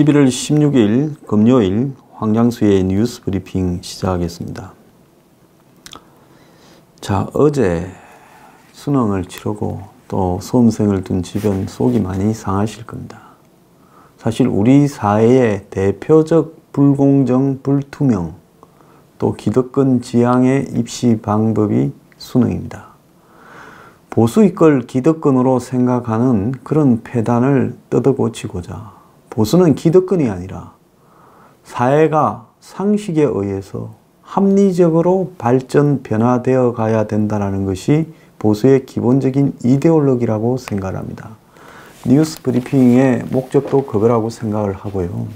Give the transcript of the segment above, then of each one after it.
11월 16일 금요일 황장수의 뉴스 브리핑 시작하겠습니다. 자, 어제 수능을 치르고 또 수험생을 둔 주변 속이 많이 상하실 겁니다. 사실 우리 사회의 대표적 불공정, 불투명, 또 기득권 지향의 입시 방법이 수능입니다. 보수 이끌 기득권으로 생각하는 그런 폐단을 뜯어고치고자 보수는 기득권이 아니라 사회가 상식에 의해서 합리적으로 발전, 변화되어 가야 된다는 것이 보수의 기본적인 이데올로기라고 생각합니다. 뉴스 브리핑의 목적도 그거라고 생각을 하고요.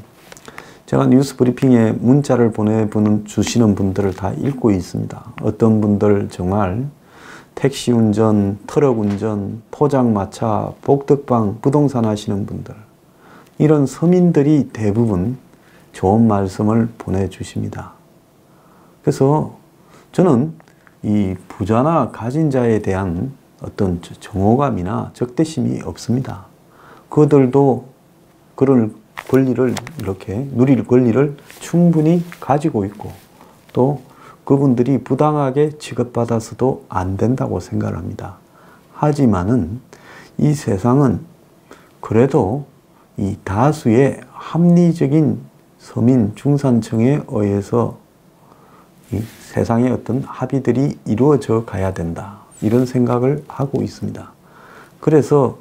제가 뉴스 브리핑에 문자를 보내주시는 분들을 다 읽고 있습니다. 어떤 분들 정말 택시 운전, 트럭 운전, 포장마차, 복덕방, 부동산 하시는 분들, 이런 서민들이 대부분 좋은 말씀을 보내주십니다. 그래서 저는 이 부자나 가진 자에 대한 어떤 정오감이나 적대심이 없습니다. 그들도 그런 권리를 이렇게 누릴 권리를 충분히 가지고 있고 또 그분들이 부당하게 취급받아서도 안 된다고 생각합니다. 하지만은 이 세상은 그래도 이 다수의 합리적인 서민 중산층에 의해서 이 세상의 어떤 합의들이 이루어져 가야 된다. 이런 생각을 하고 있습니다. 그래서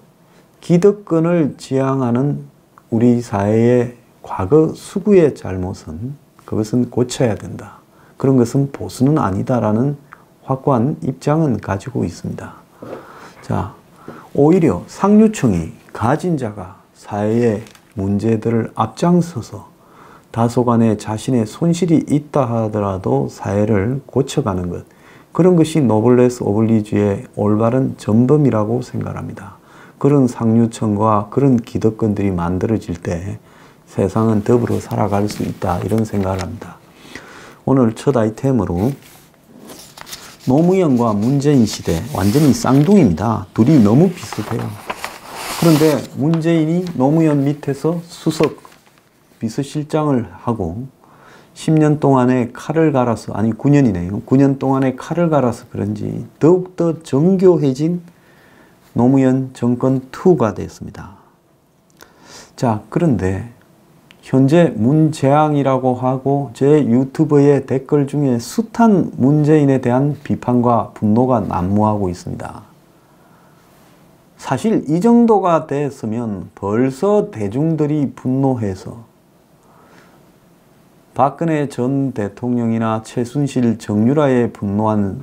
기득권을 지향하는 우리 사회의 과거 수구의 잘못은 그것은 고쳐야 된다. 그런 것은 보수는 아니다라는 확고한 입장은 가지고 있습니다. 자, 오히려 상류층이 가진 자가 사회의 문제들을 앞장서서 다소간에 자신의 손실이 있다 하더라도 사회를 고쳐가는 것, 그런 것이 노블레스 오블리주의 올바른 전범이라고 생각합니다. 그런 상류층과 그런 기득권들이 만들어질 때 세상은 더불어 살아갈 수 있다, 이런 생각을 합니다. 오늘 첫 아이템으로 노무현과 문재인 시대, 완전히 쌍둥이입니다. 둘이 너무 비슷해요. 그런데 문재인이 노무현 밑에서 수석 비서실장을 하고 10년 동안에 칼을 갈아서, 아니 9년이네요. 9년 동안에 칼을 갈아서 그런지 더욱더 정교해진 노무현 정권 2가 됐습니다. 자, 그런데 현재 문재앙이라고 하고 제 유튜브의 댓글 중에 숱한 문재인에 대한 비판과 분노가 난무하고 있습니다. 사실 이 정도가 됐으면 벌써 대중들이 분노해서 박근혜 전 대통령이나 최순실, 정유라에 분노한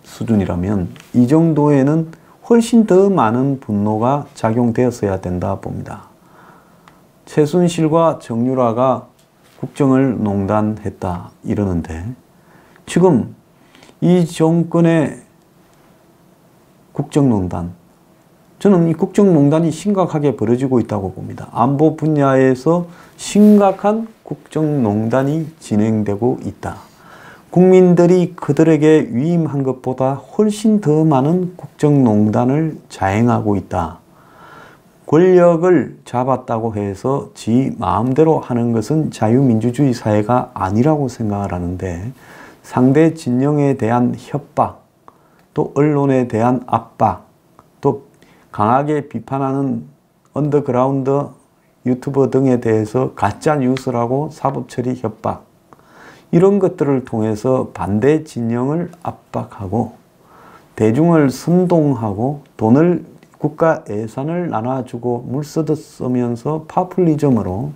수준이라면 이 정도에는 훨씬 더 많은 분노가 작용되었어야 된다 봅니다. 최순실과 정유라가 국정을 농단했다 이러는데 지금 이 정권의 국정농단, 저는 이 국정농단이 심각하게 벌어지고 있다고 봅니다. 안보 분야에서 심각한 국정농단이 진행되고 있다. 국민들이 그들에게 위임한 것보다 훨씬 더 많은 국정농단을 자행하고 있다. 권력을 잡았다고 해서 지 마음대로 하는 것은 자유민주주의 사회가 아니라고 생각을 하는데 상대 진영에 대한 협박, 또 언론에 대한 압박, 또 강하게 비판하는 언더그라운드 유튜버 등에 대해서 가짜 뉴스라고 사법처리 협박, 이런 것들을 통해서 반대 진영을 압박하고 대중을 선동하고 돈을, 국가 예산을 나눠주고 물쓰듯 쓰면서 파퓰리즘으로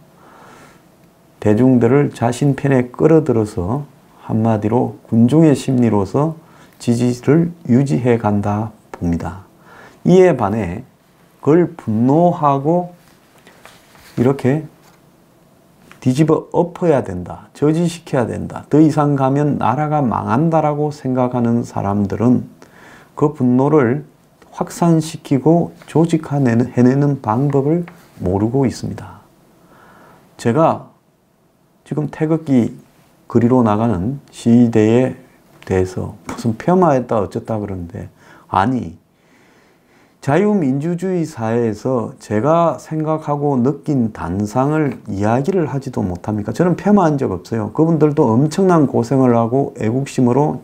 대중들을 자신 편에 끌어들여서 한마디로 군중의 심리로서 지지를 유지해 간다 봅니다. 이에 반해 그걸 분노하고 이렇게 뒤집어 엎어야 된다, 저지시켜야 된다, 더 이상 가면 나라가 망한다라고 생각하는 사람들은 그 분노를 확산시키고 조직해내는 방법을 모르고 있습니다. 제가 지금 태극기 그리로 나가는 시위대에 대해서 무슨 폄하했다 어쩌다 그러는데, 아니 자유민주주의 사회에서 제가 생각하고 느낀 단상을 이야기를 하지도 못합니까? 저는 폄하한 적 없어요. 그분들도 엄청난 고생을 하고 애국심으로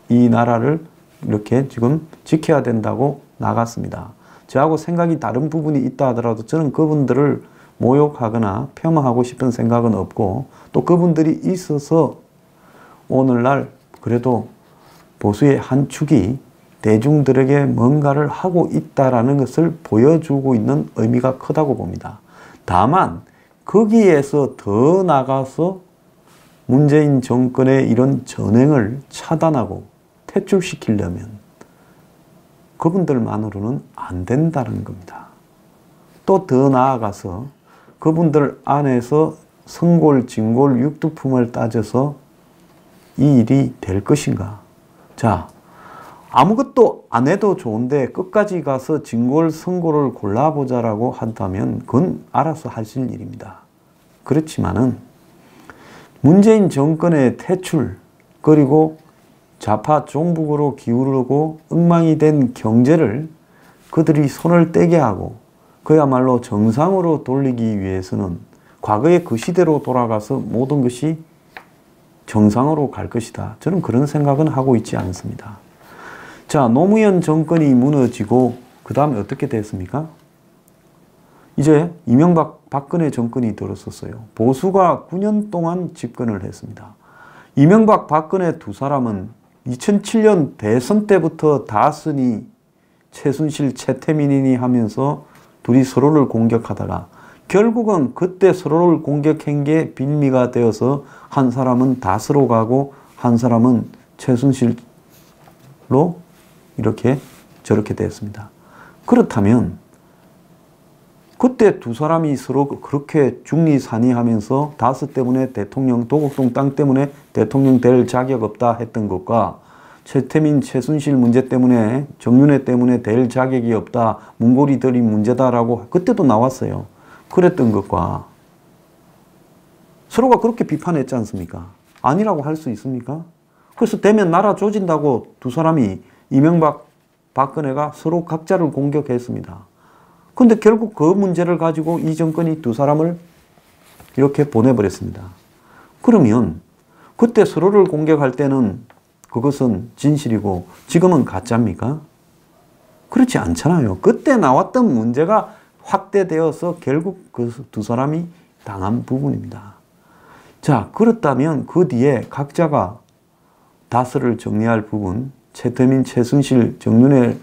이 나라를 이렇게 지금 지켜야 된다고 나갔습니다. 저하고 생각이 다른 부분이 있다 하더라도 저는 그분들을 모욕하거나 폄하하고 싶은 생각은 없고, 또 그분들이 있어서 오늘날 그래도 보수의 한 축이 대중들에게 뭔가를 하고 있다라는 것을 보여주고 있는 의미가 크다고 봅니다. 다만 거기에서 더 나가서 문재인 정권의 이런 전횡을 차단하고 퇴출시키려면 그분들만으로는 안 된다는 겁니다. 또 더 나아가서 그분들 안에서 성골, 진골, 육두품을 따져서 이 일이 될 것인가? 자, 아무것도 안 해도 좋은데 끝까지 가서 진골, 성골을 골라보자라고 한다면 그건 알아서 하실 일입니다. 그렇지만은 문재인 정권의 퇴출, 그리고 좌파 종북으로 기울고 엉망이 된 경제를 그들이 손을 떼게 하고 그야말로 정상으로 돌리기 위해서는 과거의 그 시대로 돌아가서 모든 것이 정상으로 갈 것이다. 저는 그런 생각은 하고 있지 않습니다. 자, 노무현 정권이 무너지고 그 다음에 어떻게 됐습니까? 이제 이명박 박근혜 정권이 들었었어요. 보수가 9년 동안 집권을 했습니다. 이명박 박근혜 두 사람은 2007년 대선 때부터 다스니 최순실 최태민이니 하면서 둘이 서로를 공격하다가 결국은 그때 서로를 공격한 게 빌미가 되어서 한 사람은 다스로 가고 한 사람은 최순실로 이렇게 저렇게 됐습니다. 그렇다면 그때 두 사람이 서로 그렇게 중리산이하면서 다스 때문에 대통령, 도곡동 땅 때문에 대통령 될 자격 없다 했던 것과 최태민, 최순실 문제 때문에, 정윤회 때문에 될 자격이 없다, 문고리들이 문제다라고 그때도 나왔어요. 그랬던 것과 서로가 그렇게 비판했지 않습니까? 아니라고 할 수 있습니까? 그래서 되면 나라 조진다고 두 사람이 이명박, 박근혜가 서로 각자를 공격했습니다. 근데 결국 그 문제를 가지고 이 정권이 두 사람을 이렇게 보내버렸습니다. 그러면 그때 서로를 공격할 때는 그것은 진실이고 지금은 가짜입니까? 그렇지 않잖아요. 그때 나왔던 문제가 확대되어서 결국 그 두 사람이 당한 부분입니다. 자, 그렇다면 그 뒤에 각자가 다스를 정리할 부분, 최태민, 최순실, 정윤회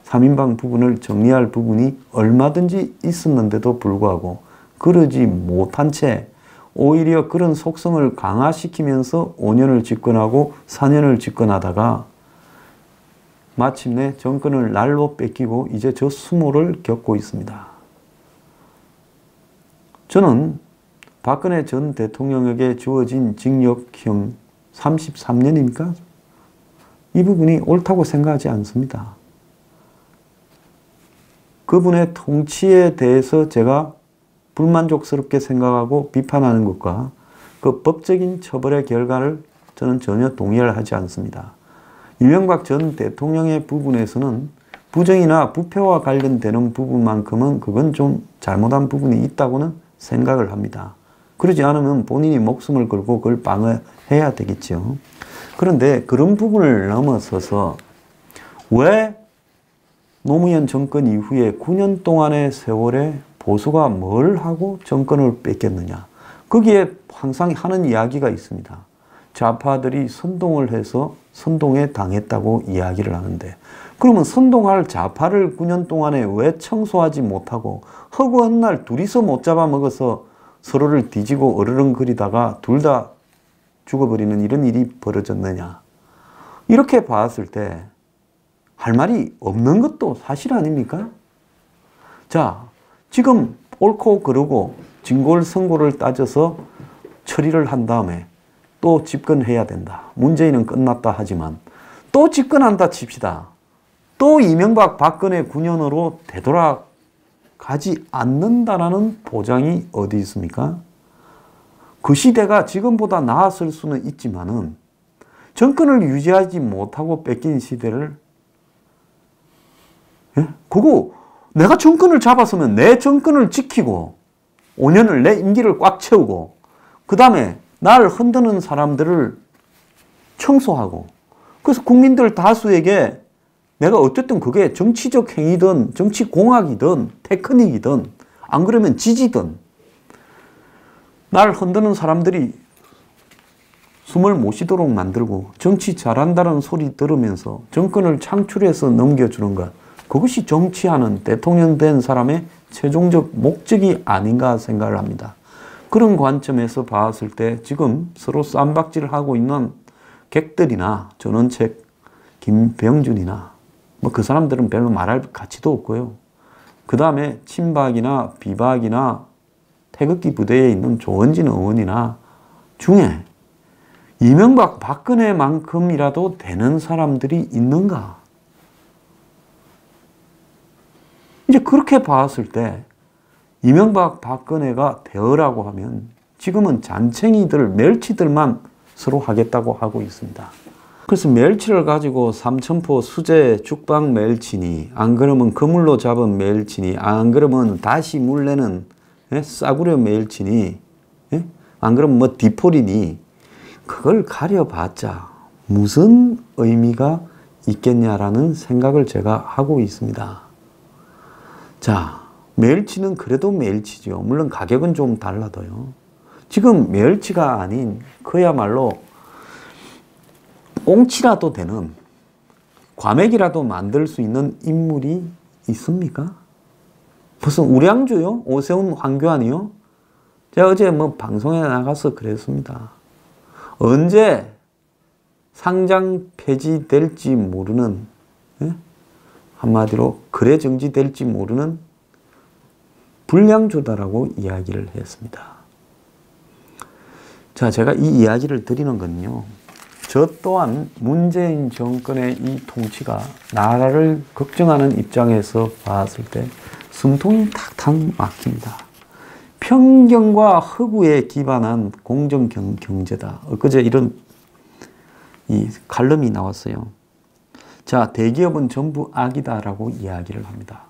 3인방 부분을 정리할 부분이 얼마든지 있었는데도 불구하고 그러지 못한 채 오히려 그런 속성을 강화시키면서 5년을 집권하고 4년을 집권하다가 마침내 정권을 날로 뺏기고 이제 저 수모를 겪고 있습니다. 저는 박근혜 전 대통령에게 주어진 징역형 33년입니까? 이 부분이 옳다고 생각하지 않습니다. 그분의 통치에 대해서 제가 불만족스럽게 생각하고 비판하는 것과 그 법적인 처벌의 결과를 저는 전혀 동의를 하지 않습니다. 이명박 전 대통령의 부분에서는 부정이나 부패와 관련되는 부분만큼은 그건 좀 잘못한 부분이 있다고는 생각을 합니다. 그러지 않으면 본인이 목숨을 걸고 그걸 방어해야 되겠죠. 그런데 그런 부분을 넘어서서 왜 노무현 정권 이후에 9년 동안의 세월에 보수가 뭘 하고 정권을 뺏겼느냐. 거기에 항상 하는 이야기가 있습니다. 좌파들이 선동을 해서 선동에 당했다고 이야기를 하는데, 그러면 선동할 좌파를 9년 동안에 왜 청소하지 못하고 허구한 날 둘이서 못 잡아먹어서 서로를 뒤지고 어르렁거리다가 둘 다 죽어버리는 이런 일이 벌어졌느냐. 이렇게 봤을 때 할 말이 없는 것도 사실 아닙니까? 자, 지금 옳고 그르고 진골선골을 따져서 처리를 한 다음에 또 집권해야 된다. 문재인은 끝났다 하지만 또 집권한다 칩시다. 또 이명박 박근혜 9년으로 되돌아가지 않는다라는 보장이 어디 있습니까? 그 시대가 지금보다 나았을 수는 있지만은 정권을 유지하지 못하고 뺏긴 시대를, 예? 그거 내가 정권을 잡았으면 내 정권을 지키고 5년을 내 임기를 꽉 채우고 그 다음에 나를 흔드는 사람들을 청소하고 그래서 국민들 다수에게 내가 어쨌든 그게 정치적 행위든 정치 공학이든 테크닉이든 안 그러면 지지든 나를 흔드는 사람들이 숨을 못 쉬도록 만들고 정치 잘한다는 소리 들으면서 정권을 창출해서 넘겨주는 것, 그것이 정치하는 대통령 된 사람의 최종적 목적이 아닌가 생각을 합니다. 그런 관점에서 봤을 때 지금 서로 쌈박질을 하고 있는 객들이나 전원책, 김병준이나 뭐 그 사람들은 별로 말할 가치도 없고요. 그 다음에 친박이나 비박이나 태극기 부대에 있는 조원진 의원이나 중에 이명박 박근혜만큼이라도 되는 사람들이 있는가? 이제 그렇게 봤을 때 이명박 박근혜가 되어라고 하면 지금은 잔챙이들, 멸치들만 서로 하겠다고 하고 있습니다. 그래서 멸치를 가지고 삼천포 수제 죽방 멸치니 안 그러면 그물로 잡은 멸치니 안 그러면 다시 물내는 싸구려 멸치니 안 그러면 뭐 디포리니 그걸 가려봤자 무슨 의미가 있겠냐라는 생각을 제가 하고 있습니다. 자, 멸치는 그래도 멸치죠. 물론 가격은 좀 달라도요. 지금 멸치가 아닌 그야말로 꽁치라도 되는 과메기라도 만들 수 있는 인물이 있습니까? 무슨 우량주요? 오세훈 황교안이요? 제가 어제 뭐 방송에 나가서 그랬습니다. 언제 상장 폐지될지 모르는, 한마디로 거래 정지될지 모르는 불량주다라고 이야기를 했습니다. 자, 제가 이 이야기를 드리는 건요, 저 또한 문재인 정권의 이 통치가 나라를 걱정하는 입장에서 봤을 때 숨통이 탁탁 막힙니다. 편견과 허구에 기반한 공정경제다. 엊그제 이런 이 칼럼이 나왔어요. 자, 대기업은 전부 악이다라고 이야기를 합니다.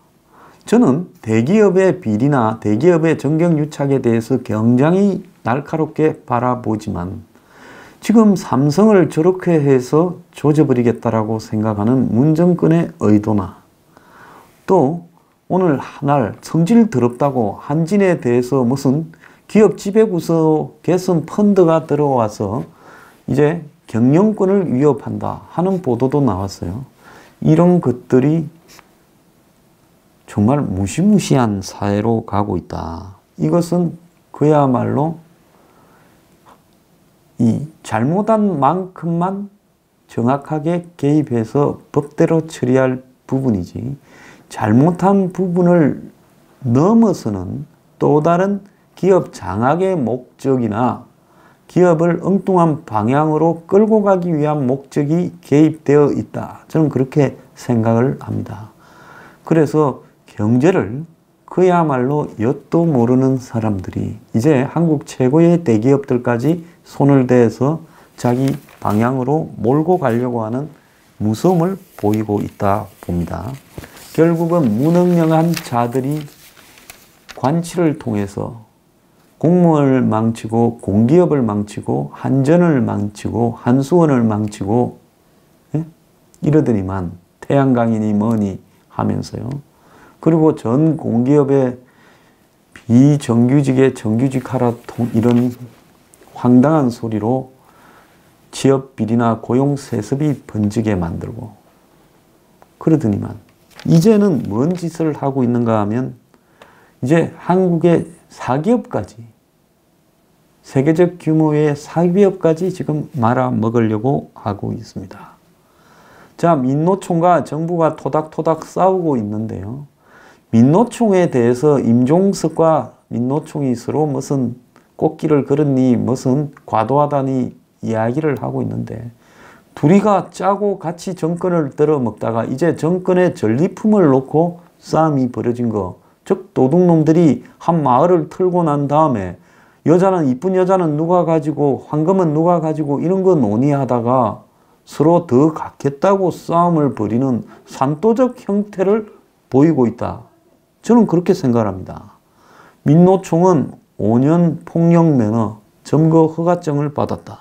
저는 대기업의 비리나 대기업의 정경유착에 대해서 굉장히 날카롭게 바라보지만 지금 삼성을 저렇게 해서 조져버리겠다라고 생각하는 문정권의 의도나 또 오늘 한날 성질 더럽다고 한진에 대해서 무슨 기업 지배구조 개선 펀드가 들어와서 이제 경영권을 위협한다 하는 보도도 나왔어요. 이런 것들이 정말 무시무시한 사회로 가고 있다. 이것은 그야말로 이 잘못한 만큼만 정확하게 개입해서 법대로 처리할 부분이지 잘못한 부분을 넘어서는 또 다른 기업 장악의 목적이나 기업을 엉뚱한 방향으로 끌고 가기 위한 목적이 개입되어 있다. 저는 그렇게 생각을 합니다. 그래서 경제를 그야말로 엿도 모르는 사람들이 이제 한국 최고의 대기업들까지 손을 대서 자기 방향으로 몰고 가려고 하는 무서움을 보이고 있다 봅니다. 결국은 무능력한 자들이 관치를 통해서 공무원을 망치고 공기업을 망치고 한전을 망치고 한수원을 망치고 이러더니만 태양광이니 뭐니 하면서요. 그리고 전 공기업의 비정규직에 정규직하라 이런 황당한 소리로 취업 비리나 고용 세습이 번지게 만들고 그러더니만 이제는 뭔 짓을 하고 있는가 하면 이제 한국의 사기업까지 세계적 규모의 사기업까지 지금 말아먹으려고 하고 있습니다. 자, 민노총과 정부가 토닥토닥 싸우고 있는데요. 민노총에 대해서 임종석과 민노총이 서로 무슨 꽃길을 걸었니 무슨 과도하다니 이야기를 하고 있는데 둘이가 짜고 같이 정권을 떨어먹다가 이제 정권의 전리품을 놓고 싸움이 벌어진 거, 즉 도둑놈들이 한 마을을 털고 난 다음에 여자는 이쁜 여자는 누가 가지고 황금은 누가 가지고 이런 거 논의하다가 서로 더 갖겠다고 싸움을 벌이는 산도적 형태를 보이고 있다. 저는 그렇게 생각합니다. 민노총은 5년 폭력 면허 점거 허가증을 받았다.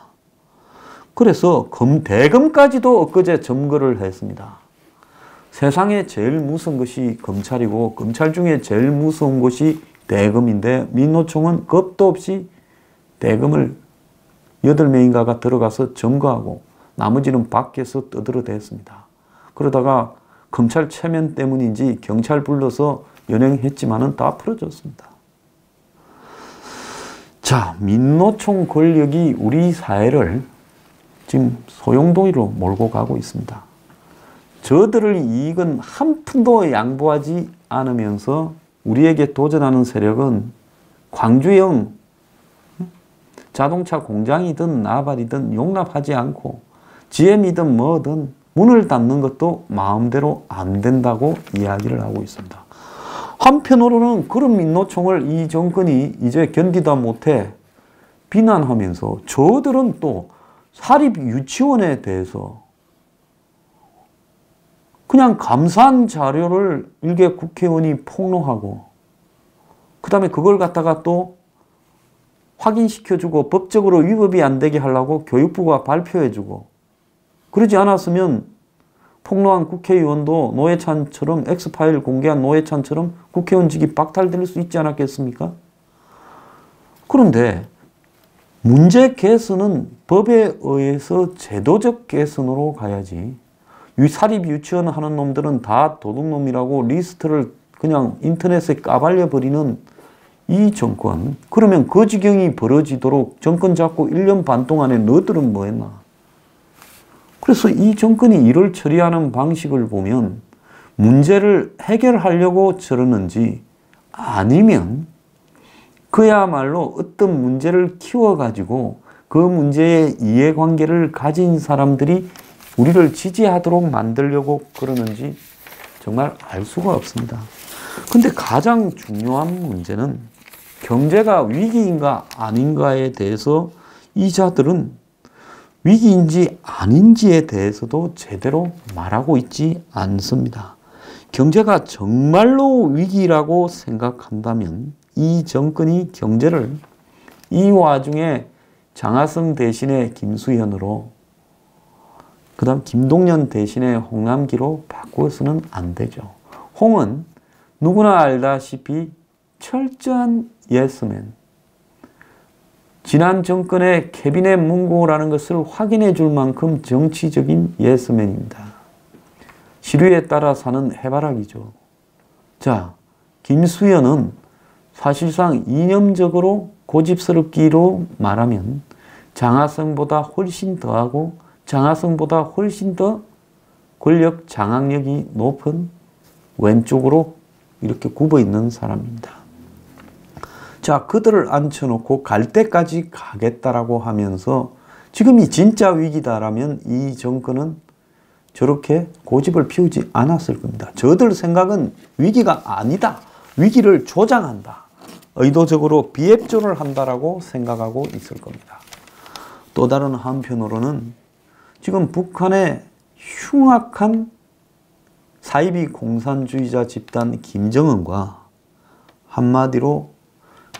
그래서 대검까지도 엊그제 점거를 했습니다. 세상에 제일 무서운 것이 검찰이고 검찰 중에 제일 무서운 것이 대검인데 민노총은 겁도 없이 대검을 8명인가가 들어가서 점거하고 나머지는 밖에서 떠들어댔습니다. 그러다가 검찰 체면 때문인지 경찰 불러서 연행했지만은 다 풀어졌습니다. 자, 민노총 권력이 우리 사회를 지금 소용돌이로 몰고 가고 있습니다. 저들의 이익은 한 푼도 양보하지 않으면서 우리에게 도전하는 세력은 광주형 자동차 공장이든 나발이든 용납하지 않고 GM이든 뭐든 문을 닫는 것도 마음대로 안 된다고 이야기를 하고 있습니다. 한편으로는 그런 민노총을 이 정권이 이제 견디다 못해 비난하면서 저들은 또 사립 유치원에 대해서 그냥 감사한 자료를 일개 국회의원이 폭로하고 그 다음에 그걸 갖다가 또 확인시켜주고 법적으로 위법이 안 되게 하려고 교육부가 발표해주고 그러지 않았으면 폭로한 국회의원도 노회찬처럼 엑스파일 공개한 노회찬처럼 국회의원직이 박탈될 수 있지 않았겠습니까? 그런데 문제 개선은 법에 의해서 제도적 개선으로 가야지 사립 유치원 하는 놈들은 다 도둑놈이라고 리스트를 그냥 인터넷에 까발려버리는 이 정권, 그러면 그 지경이 벌어지도록 정권 잡고 1년 반 동안에 너희들은 뭐 했나? 그래서 이 정권이 이를 처리하는 방식을 보면 문제를 해결하려고 저러는지 아니면 그야말로 어떤 문제를 키워가지고 그 문제에 이해관계를 가진 사람들이 우리를 지지하도록 만들려고 그러는지 정말 알 수가 없습니다. 근데 가장 중요한 문제는 경제가 위기인가 아닌가에 대해서 이 자들은 위기인지 아닌지에 대해서도 제대로 말하고 있지 않습니다. 경제가 정말로 위기라고 생각한다면 이 정권이 경제를 이 와중에 장하성 대신에 김수현으로 그 다음 김동연 대신에 홍남기로 바꾸어서는 안 되죠. 홍은 누구나 알다시피 철저한 예스맨. 지난 정권의 캐비넷 문고라는 것을 확인해 줄 만큼 정치적인 예스맨입니다. 시류에 따라 사는 해바라기죠. 자, 김수현은 사실상 이념적으로 고집스럽기로 말하면 장하성보다 훨씬 더하고 장하성보다 훨씬 더 권력 장악력이 높은 왼쪽으로 이렇게 굽어 있는 사람입니다. 자, 그들을 앉혀놓고 갈 때까지 가겠다라고 하면서 지금이 진짜 위기다라면 이 정권은 저렇게 고집을 피우지 않았을 겁니다. 저들 생각은 위기가 아니다. 위기를 조장한다. 의도적으로 비협조를 한다라고 생각하고 있을 겁니다. 또 다른 한편으로는 지금 북한의 흉악한 사이비 공산주의자 집단 김정은과 한마디로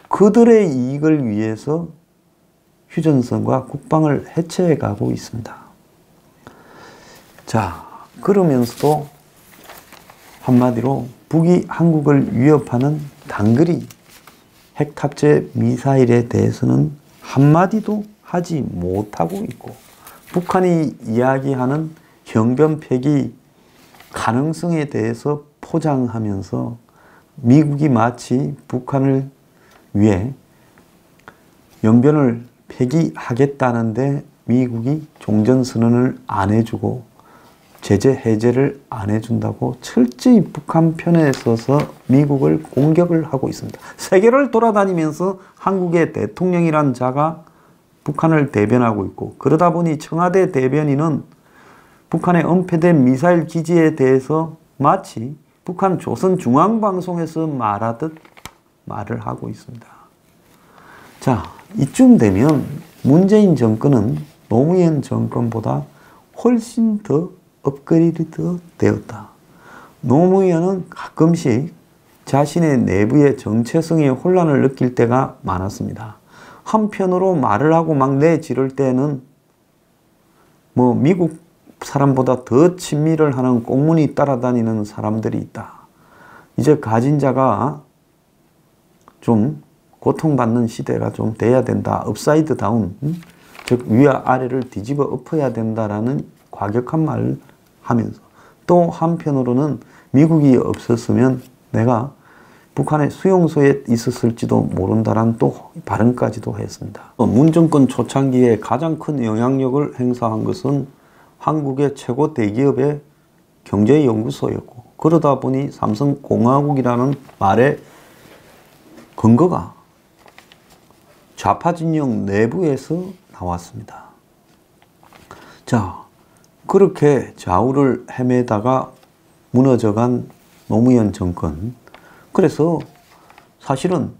그들의 이익을 위해서 휴전선과 국방을 해체해 가고 있습니다. 자, 그러면서도 한마디로 북이 한국을 위협하는 단거리 핵탑재 미사일에 대해서는 한마디도 하지 못하고 있고 북한이 이야기하는 형변 폐기 가능성에 대해서 포장하면서 미국이 마치 북한을 위해 연변을 폐기하겠다는데 미국이 종전선언을 안 해주고 제재 해제를 안 해준다고 철저히 북한 편에 서서 미국을 공격을 하고 있습니다. 세계를 돌아다니면서 한국의 대통령이란 자가 북한을 대변하고 있고 그러다 보니 청와대 대변인은 북한의 은폐된 미사일 기지에 대해서 마치 북한 조선중앙방송에서 말하듯 말을 하고 있습니다. 자, 이쯤 되면 문재인 정권은 노무현 정권보다 훨씬 더 업그레이드 되었다. 노무현은 가끔씩 자신의 내부의 정체성에 혼란을 느낄 때가 많았습니다. 한편으로 말을 하고 막 내지를 때는 뭐 미국 사람보다 더 친밀을 하는 꽁무니 따라다니는 사람들이 있다. 이제 가진 자가 좀 고통받는 시대가 좀 돼야 된다. 업사이드 다운, 즉 위와 아래를 뒤집어 엎어야 된다라는 과격한 말을 하면서 또 한편으로는 미국이 없었으면 내가 북한의 수용소에 있었을지도 모른다라는 또 발언까지도 했습니다. 문 정권 초창기에 가장 큰 영향력을 행사한 것은 한국의 최고 대기업의 경제연구소였고 그러다 보니 삼성공화국이라는 말의 근거가 좌파 진영 내부에서 나왔습니다. 자, 그렇게 좌우를 헤매다가 무너져간 노무현 정권. 그래서 사실은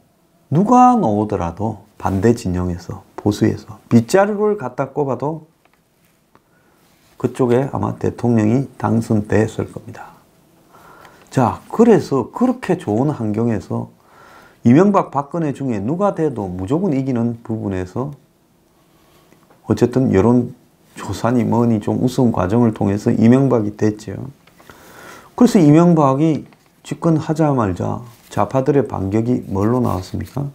누가 나오더라도 반대 진영에서 보수에서 빗자루를 갖다 꼽아도 그쪽에 아마 대통령이 당선됐을 겁니다. 자, 그래서 그렇게 좋은 환경에서 이명박 박근혜 중에 누가 돼도 무조건 이기는 부분에서 어쨌든 여론조사니 뭐니 좀 우스운 과정을 통해서 이명박이 됐죠. 그래서 이명박이 집권하자마자 좌파들의 반격이 뭘로 나왔습니까?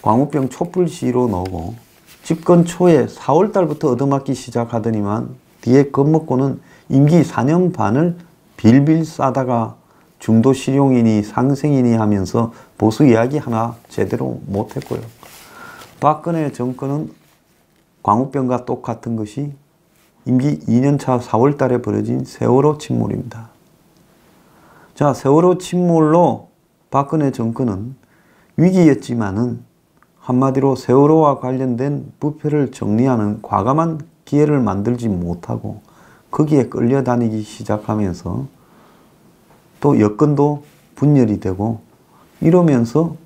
광우병 촛불 시위로 나오고 집권 초에 4월 달부터 얻어맞기 시작하더니만 뒤에 겁먹고는 임기 4년 반을 빌빌 싸다가 중도 실용이니 상생이니 하면서 보수 이야기 하나 제대로 못했고요. 박근혜 정권은 광우병과 똑같은 것이 임기 2년차 4월 달에 벌어진 세월호 침몰입니다. 자, 세월호 침몰로 박근혜 정권은 위기였지만은 한마디로 세월호와 관련된 부패를 정리하는 과감한 기회를 만들지 못하고 거기에 끌려다니기 시작하면서 또 여건도 분열이 되고 이러면서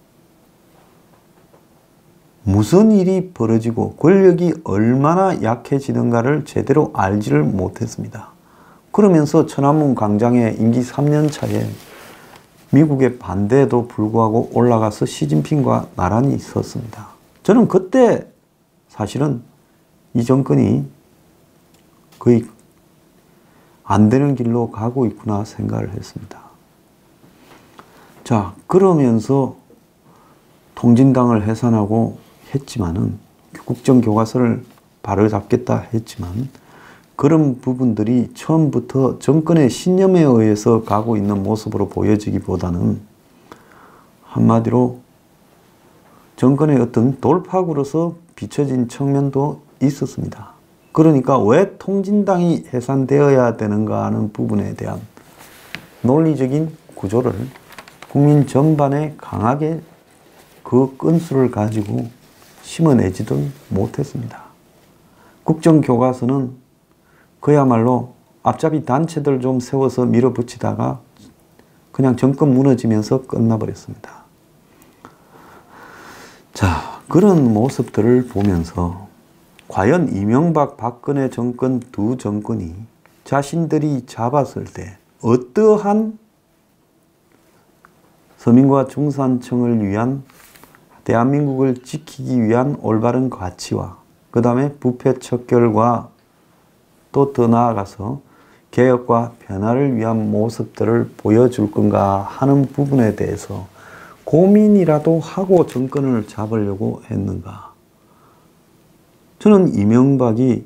무슨 일이 벌어지고 권력이 얼마나 약해지는가를 제대로 알지를 못했습니다. 그러면서 천안문 광장에 임기 3년 차에 미국의 반대에도 불구하고 올라가서 시진핑과 나란히 있었습니다. 저는 그때 사실은 이 정권이 거의 안 되는 길로 가고 있구나 생각을 했습니다. 자, 그러면서 통진당을 해산하고 했지만은 국정교과서를 바로잡겠다 했지만 그런 부분들이 처음부터 정권의 신념에 의해서 가고 있는 모습으로 보여지기보다는 한마디로 정권의 어떤 돌파구로서 비춰진 측면도 있었습니다. 그러니까 왜 통진당이 해산되어야 되는가 하는 부분에 대한 논리적인 구조를 국민 전반에 강하게 그 건수를 가지고 심어내지도 못했습니다. 국정교과서는 그야말로 앞잡이 단체들 좀 세워서 밀어붙이다가 그냥 정권 무너지면서 끝나버렸습니다. 자, 그런 모습들을 보면서 과연 이명박 박근혜 정권 두 정권이 자신들이 잡았을 때 어떠한 서민과 중산층을 위한 대한민국을 지키기 위한 올바른 가치와 그 다음에 부패 척결과 또 더 나아가서 개혁과 변화를 위한 모습들을 보여줄 건가 하는 부분에 대해서 고민이라도 하고 정권을 잡으려고 했는가. 저는 이명박이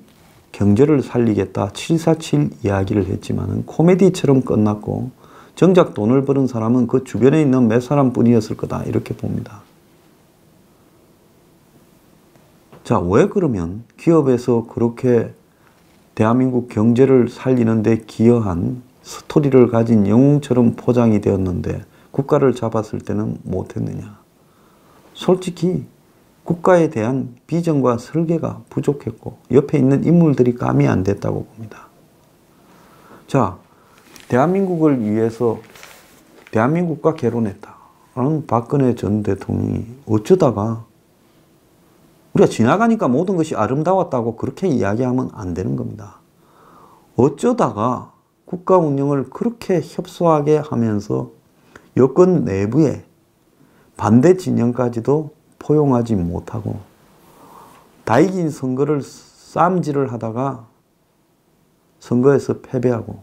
경제를 살리겠다 747 이야기를 했지만 코미디처럼 끝났고 정작 돈을 버는 사람은 그 주변에 있는 몇 사람뿐이었을 거다 이렇게 봅니다. 자, 왜 그러면 기업에서 그렇게 대한민국 경제를 살리는 데 기여한 스토리를 가진 영웅처럼 포장이 되었는데 국가를 잡았을 때는 못했느냐. 솔직히 국가에 대한 비전과 설계가 부족했고 옆에 있는 인물들이 감이 안 됐다고 봅니다. 자, 대한민국을 위해서 대한민국과 결혼했다는 박근혜 전 대통령이 어쩌다가 우리가 지나가니까 모든 것이 아름다웠다고 그렇게 이야기하면 안 되는 겁니다. 어쩌다가 국가 운영을 그렇게 협소하게 하면서 여권 내부에 반대 진영까지도 포용하지 못하고 다 이긴 선거를 싸움질을 하다가 선거에서 패배하고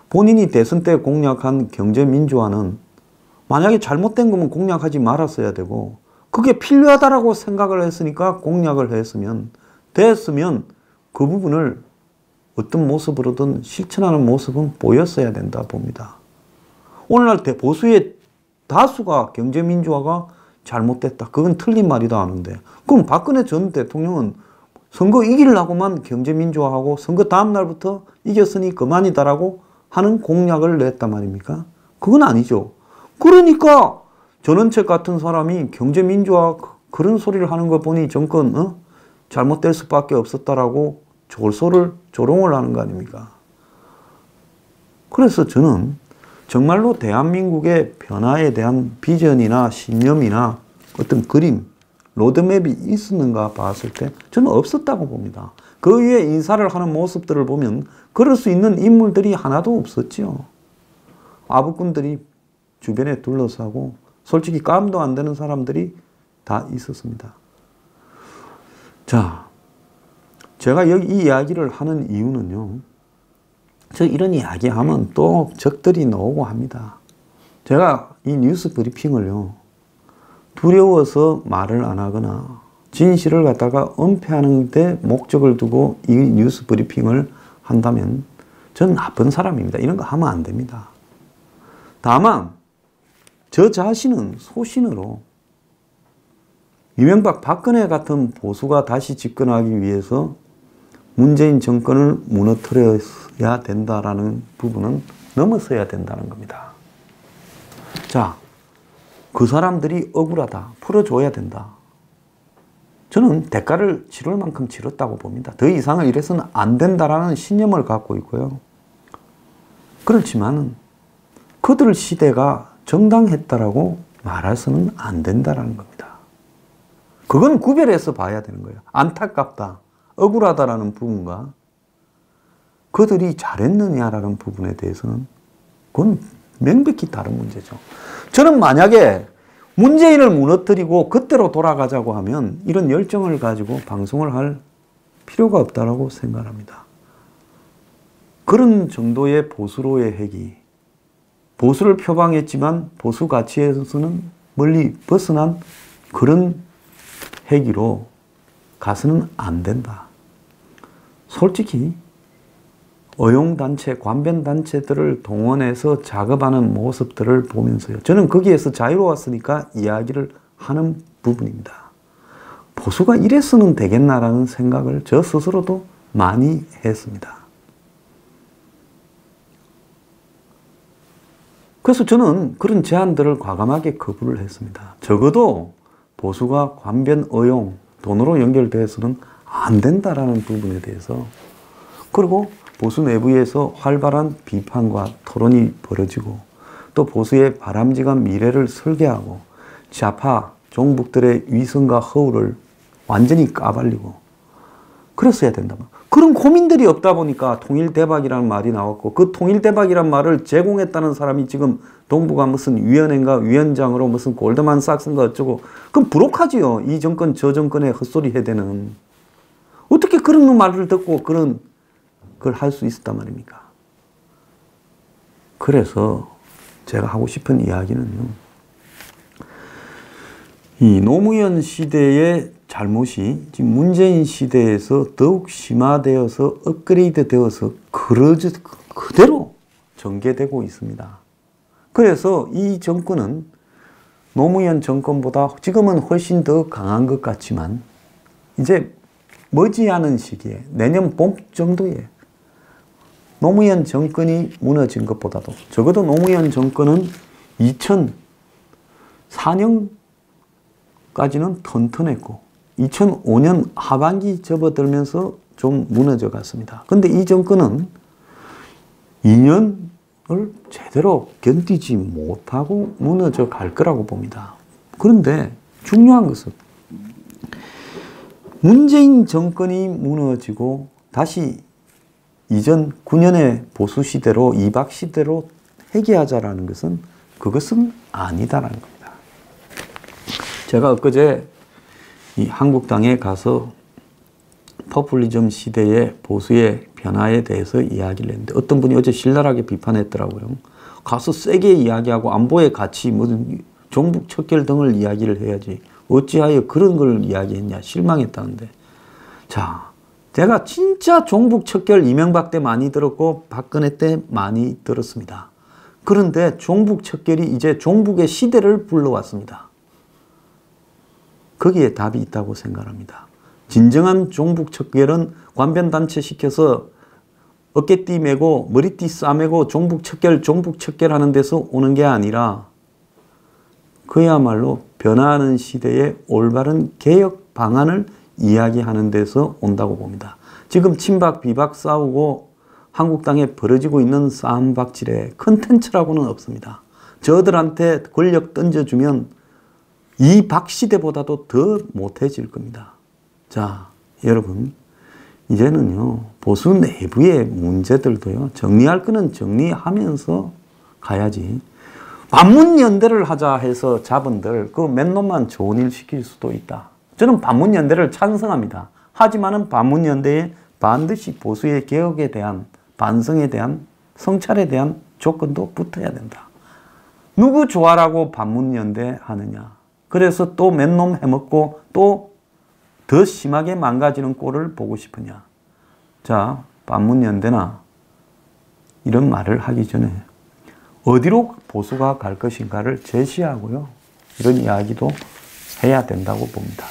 본인이 대선 때 공약한 경제민주화는 만약에 잘못된 거면 공약하지 말았어야 되고 그게 필요하다라고 생각을 했으니까 공약을 했으면 됐으면 그 부분을 어떤 모습으로든 실천하는 모습은 보였어야 된다 봅니다. 오늘날 보수의 다수가 경제민주화가 잘못됐다. 그건 틀린 말이다 하는데 그럼 박근혜 전 대통령은 선거 이기려고만 경제민주화하고 선거 다음 날부터 이겼으니 그만이다라고 하는 공약을 냈단 말입니까? 그건 아니죠. 그러니까 전원책 같은 사람이 경제민주화 그런 소리를 하는 거 보니 정권 잘못될 수밖에 없었다라고 조롱을 하는 거 아닙니까? 그래서 저는 정말로 대한민국의 변화에 대한 비전이나 신념이나 어떤 그림, 로드맵이 있었는가 봤을 때 저는 없었다고 봅니다. 그 위에 인사를 하는 모습들을 보면 그럴 수 있는 인물들이 하나도 없었죠. 아부꾼들이 주변에 둘러싸고 솔직히 깜도 안 되는 사람들이 다 있었습니다. 자, 제가 여기 이 이야기를 하는 이유는요. 저 이런 이야기하면 또 적들이 나오고 합니다. 제가 이 뉴스 브리핑을요. 두려워서 말을 안 하거나 진실을 갖다가 은폐하는 데 목적을 두고 이 뉴스 브리핑을 한다면 저는 나쁜 사람입니다. 이런 거 하면 안 됩니다. 다만 저 자신은 소신으로 이명박 박근혜 같은 보수가 다시 집권하기 위해서 문재인 정권을 무너뜨려야 된다라는 부분은 넘어서야 된다는 겁니다. 자, 그 사람들이 억울하다. 풀어줘야 된다. 저는 대가를 치를 만큼 치렀다고 봅니다. 더 이상을 이래서는 안 된다라는 신념을 갖고 있고요. 그렇지만 그들 시대가 정당했다라고 말해서는 안 된다라는 겁니다. 그건 구별해서 봐야 되는 거예요. 안타깝다. 억울하다라는 부분과 그들이 잘했느냐라는 부분에 대해서는 그건 명백히 다른 문제죠. 저는 만약에 문재인을 무너뜨리고 그때로 돌아가자고 하면 이런 열정을 가지고 방송을 할 필요가 없다고 생각합니다. 그런 정도의 보수로의 핵이 보수를 표방했지만 보수 가치에서는 멀리 벗어난 그런 핵이로 가서는 안 된다. 솔직히 어용단체, 관변단체들을 동원해서 작업하는 모습들을 보면서요. 저는 거기에서 자유로웠으니까 이야기를 하는 부분입니다. 보수가 이래서는 되겠나라는 생각을 저 스스로도 많이 했습니다. 그래서 저는 그런 제안들을 과감하게 거부를 했습니다. 적어도 보수가 관변, 어용, 돈으로 연결돼서는 안 된다라는 부분에 대해서 그리고 보수 내부에서 활발한 비판과 토론이 벌어지고 또 보수의 바람직한 미래를 설계하고 좌파 종북들의 위선과 허울을 완전히 까발리고 그랬어야 된다면 그런 고민들이 없다 보니까 통일대박이라는 말이 나왔고 그 통일대박이라는 말을 제공했다는 사람이 지금 동부가 무슨 위원회인가 위원장으로 무슨 골드만삭스인가 어쩌고 그럼 부록하지요. 이 정권 저 정권에 헛소리 해대는 어떻게 그런 말을 듣고 그런 걸 할 수 있었단 말입니까? 그래서 제가 하고 싶은 이야기는요. 이 노무현 시대의 잘못이 지금 문재인 시대에서 더욱 심화되어서 업그레이드 되어서 그대로 전개되고 있습니다. 그래서 이 정권은 노무현 정권보다 지금은 훨씬 더 강한 것 같지만 이제 머지않은 시기에 내년 봄 정도에 노무현 정권이 무너진 것보다도 적어도 노무현 정권은 2004년까지는 튼튼했고 2005년 하반기 접어들면서 좀 무너져 갔습니다. 그런데 이 정권은 2년을 제대로 견디지 못하고 무너져 갈 거라고 봅니다. 그런데 중요한 것은 문재인 정권이 무너지고 다시 이전 9년의 보수 시대로 이박 시대로 회귀하자라는 것은 그것은 아니다라는 겁니다. 제가 엊그제 이 한국당에 가서 포퓰리즘 시대의 보수의 변화에 대해서 이야기를 했는데 어떤 분이 어제 신랄하게 비판했더라고요. 가서 세게 이야기하고 안보의 가치, 무슨 종북 척결 등을 이야기를 해야지 어찌하여 그런 걸 이야기했냐 실망했다는데, 자, 제가 진짜 종북 척결 이명박 때 많이 들었고 박근혜 때 많이 들었습니다. 그런데 종북 척결이 이제 종북의 시대를 불러왔습니다. 거기에 답이 있다고 생각합니다. 진정한 종북 척결은 관변단체 시켜서 어깨띠 메고 머리띠 싸매고 종북 척결 하는 데서 오는 게 아니라 그야말로 변화하는 시대의 올바른 개혁 방안을 이야기하는 데서 온다고 봅니다. 지금 친박 비박 싸우고 한국당에 벌어지고 있는 싸움박질에 컨텐츠라고는 없습니다. 저들한테 권력 던져주면 이 박시대보다도 더 못해질 겁니다. 자, 여러분, 이제는요, 보수 내부의 문제들도요, 정리할 거는 정리하면서 가야지. 반문연대를 하자 해서 자본들, 그 맨 놈만 좋은 일 시킬 수도 있다. 저는 반문연대를 찬성합니다. 하지만은 반문연대에 반드시 보수의 개혁에 대한, 반성에 대한, 성찰에 대한 조건도 붙어야 된다. 누구 좋아라고 반문연대 하느냐. 그래서 또 맨놈 해먹고 또 더 심하게 망가지는 꼴을 보고 싶으냐. 자, 반문연대나 이런 말을 하기 전에 어디로 보수가 갈 것인가를 제시하고요. 이런 이야기도 해야 된다고 봅니다.